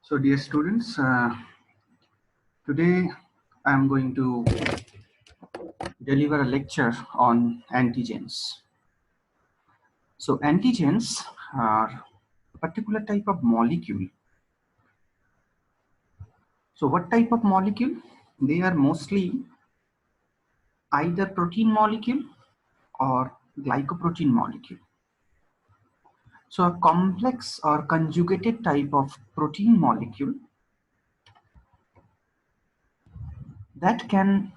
So dear students, today I am going to deliver a lecture on antigens. So antigens are a particular type of molecule. So what type of molecule? They are mostly either protein molecule or glycoprotein molecule. So a complex or conjugated type of protein molecule that can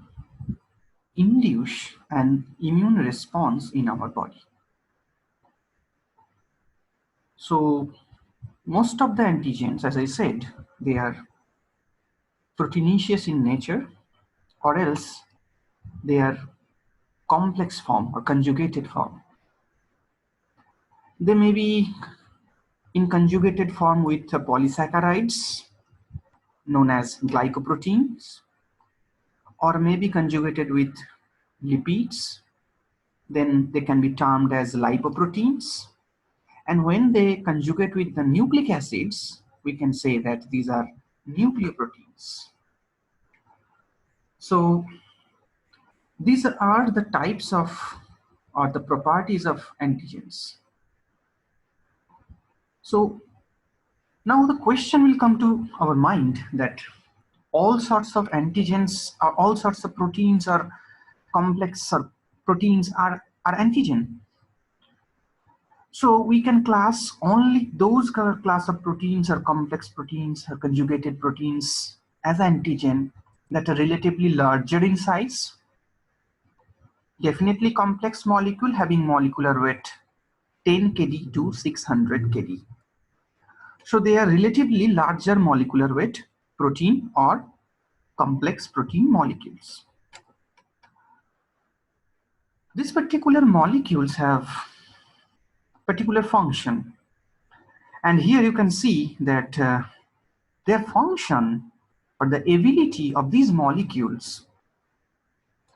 induce an immune response in our body. So most of the antigens, as I said, they are proteinaceous in nature, or else they are complex form or conjugated form. They may be in conjugated form with polysaccharides known as glycoproteins, or may be conjugated with lipids. Then they can be termed as lipoproteins. And when they conjugate with the nucleic acids, we can say that these are nucleoproteins. So these are the types of or the properties of antigens. So now the question will come to our mind that all sorts of antigens or all sorts of proteins or complex or proteins are antigen. So we can class only those class of proteins or complex proteins or conjugated proteins as antigen that are relatively larger in size, definitely complex molecule having molecular weight 10 kd to 600 kd. So they are relatively larger molecular weight protein or complex protein molecules. These particular molecules have particular function, and here you can see that their function or the ability of these molecules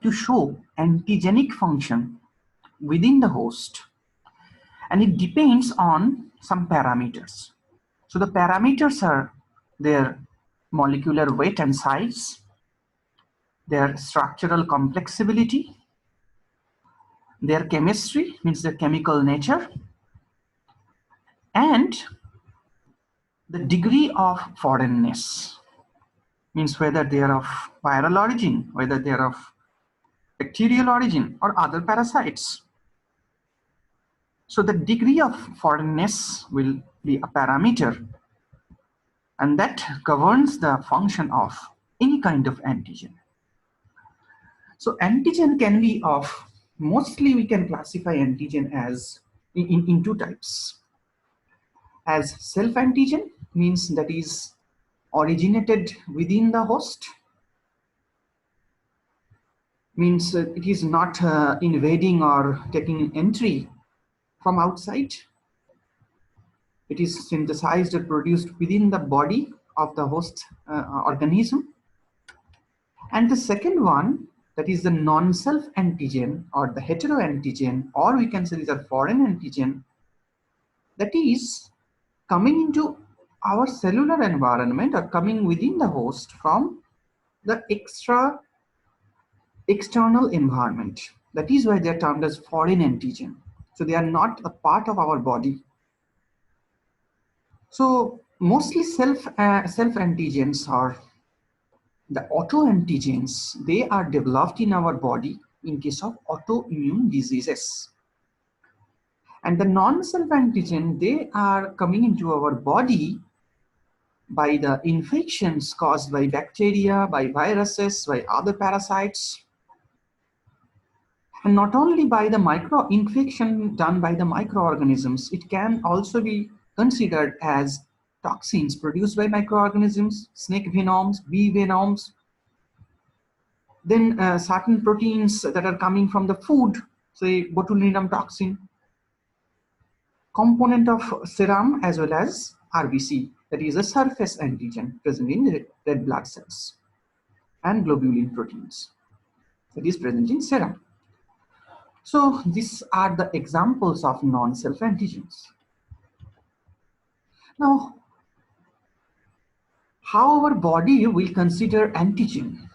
to show antigenic function within the host, and it depends on some parameters. So the parameters are their molecular weight and size, their structural complexity, their chemistry, means their chemical nature, and the degree of foreignness, means whether they are of viral origin, whether they are of bacterial origin or other parasites. So the degree of foreignness will be a parameter, and that governs the function of any kind of antigen. So antigen can be of, mostly we can classify antigen as in two types. As self-antigen, means that is originated within the host, means it is not invading or taking entry from outside. It is synthesized or produced within the body of the host organism. And the second one, that is the non-self antigen or the heteroantigen, or we can say these are foreign antigen, that is coming into our cellular environment or coming within the host from the external environment. That is why they are termed as foreign antigen. So they are not a part of our body. So mostly self antigens or the autoantigens, they are developed in our body in case of autoimmune diseases. And the non-self antigen, they are coming into our body by the infections caused by bacteria, by viruses, by other parasites. And not only by the micro-infection done by the microorganisms, it can also be considered as toxins produced by microorganisms, snake venoms, bee venoms. Then certain proteins that are coming from the food, say botulinum toxin, component of serum as well as RBC, that is a surface antigen present in red blood cells, and globulin proteins that is present in serum. So these are the examples of non-self antigens. Now, how our body will consider antigen,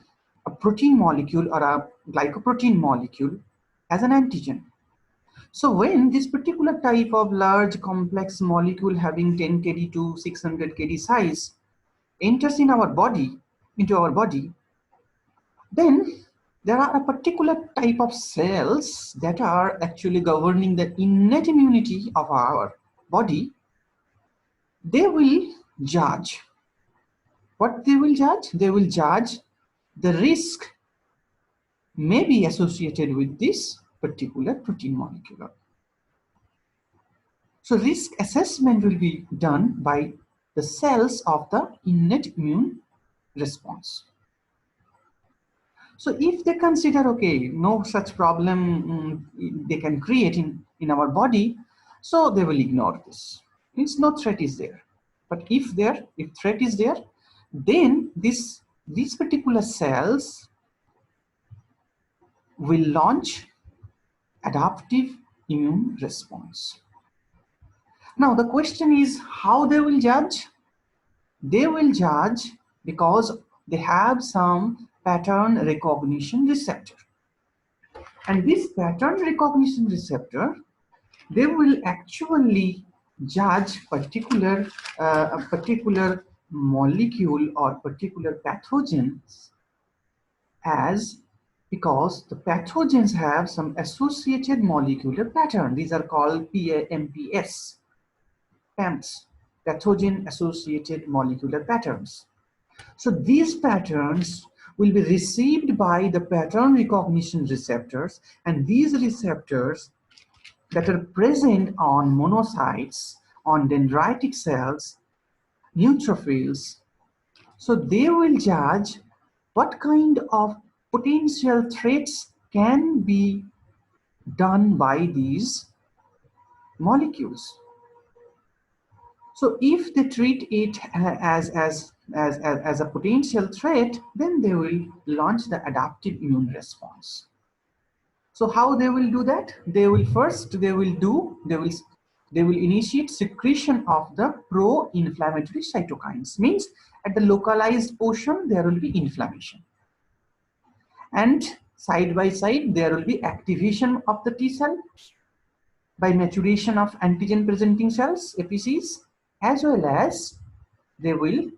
a protein molecule or a glycoprotein molecule, as an antigen. So when this particular type of large complex molecule having 10 kD to 600 kD size enters in our body, into our body, then there are a particular type of cells that are actually governing the innate immunity of our body. They will judge. What they will judge? They will judge the risk may be associated with this particular protein molecule. So risk assessment will be done by the cells of the innate immune response. So if they consider, okay, no such problem they can create in our body, so they will ignore this. Means no threat is there. But if threat is there, then these particular cells will launch adaptive immune response. Now the question is how they will judge? They will judge because they have some pattern recognition receptor. And this pattern recognition receptor, they will actually judge a particular molecule or particular pathogens as, because the pathogens have some associated molecular pattern. These are called PAMPs, PAMPs, pathogen associated molecular patterns. So these patterns will be received by the pattern recognition receptors, and these receptors that are present on monocytes, on dendritic cells, neutrophils, so they will judge what kind of potential threats can be done by these molecules. So if they treat it as a potential threat, then they will launch the adaptive immune response. So how they will do that? They will initiate secretion of the pro-inflammatory cytokines. Means at the localized portion there will be inflammation, and side by side there will be activation of the T cell by maturation of antigen presenting cells, APCs, as well as they will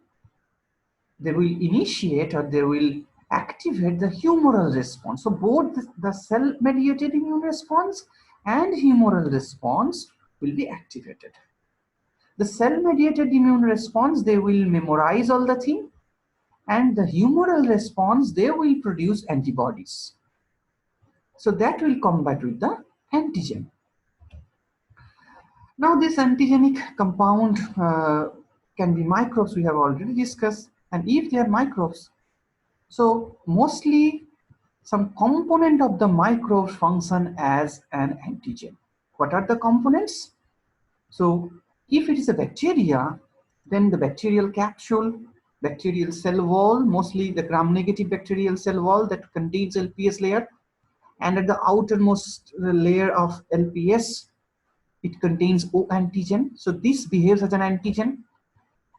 initiate or they will activate the humoral response. So both the cell mediated immune response and humoral response will be activated. The cell mediated immune response, they will memorize all the thing, and the humoral response, they will produce antibodies. So that will combat with the antigen. Now this antigenic compound can be microbes, we have already discussed, and if they are microbes, so mostly some component of the microbe function as an antigen. What are the components? So if it is a bacteria, then the bacterial capsule, bacterial cell wall, mostly the gram-negative bacterial cell wall that contains LPS layer, and at the outermost layer of LPS, it contains O antigen. So this behaves as an antigen.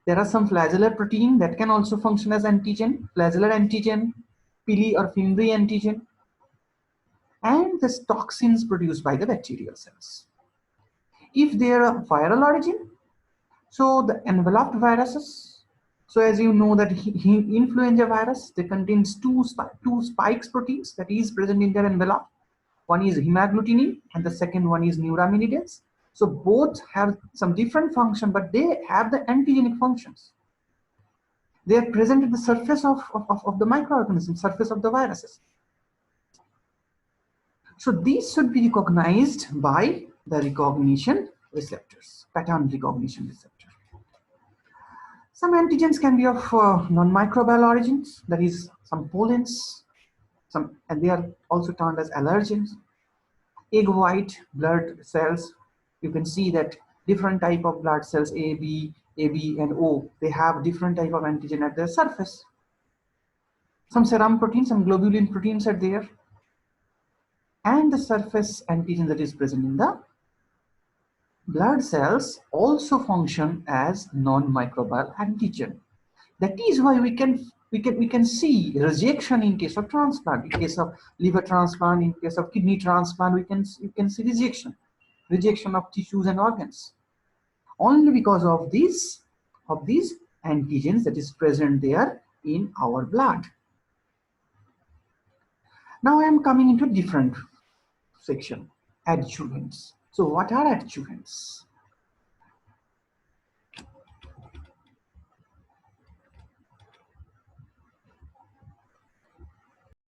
There are some flagellar protein that can also function as antigen, flagellar antigen, pili or Fimbriae antigen, and the toxins produced by the bacterial cells. If they are of viral origin, so the enveloped viruses, so as you know that influenza virus, they contains two spikes proteins that is present in their envelope. One is hemagglutinin and the second one is neuraminidase. So both have some different function, but they have the antigenic functions. They are present at the surface of the microorganism, surface of the viruses. So these should be recognized by the recognition receptors, pattern recognition receptor. Some antigens can be of non-microbial origins, that is some pollens, and they are also termed as allergens. Egg white blood cells, you can see that different type of blood cells, AB, and O, they have different type of antigen at their surface. Some serum proteins, some globulin proteins are there, and the surface antigen that is present in the blood cells also function as non-microbial antigen. That is why we can see rejection in case of transplant. In case of liver transplant, in case of kidney transplant, you can see rejection of tissues and organs, only because of these antigens that is present there in our blood. Now I am coming into a different section, adjuvants. So what are adjuvants?